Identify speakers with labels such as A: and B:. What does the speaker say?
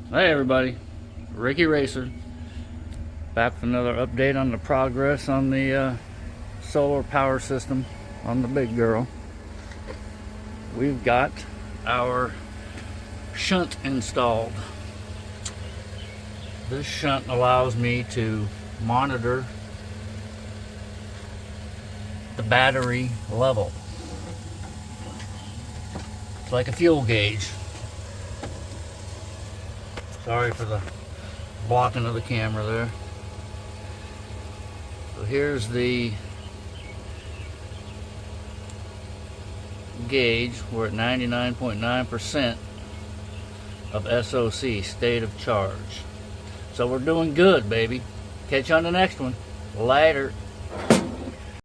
A: Hey everybody, Ricky Racer, back with another update on the progress on the solar power system on the big girl. We've got our shunt installed. This shunt allows me to monitor the battery level. It's like a fuel gauge. Sorry for the blocking of the camera there. So here's the gauge. We're at 99.9% of SOC, state of charge. So we're doing good, baby. Catch you on the next one. Later.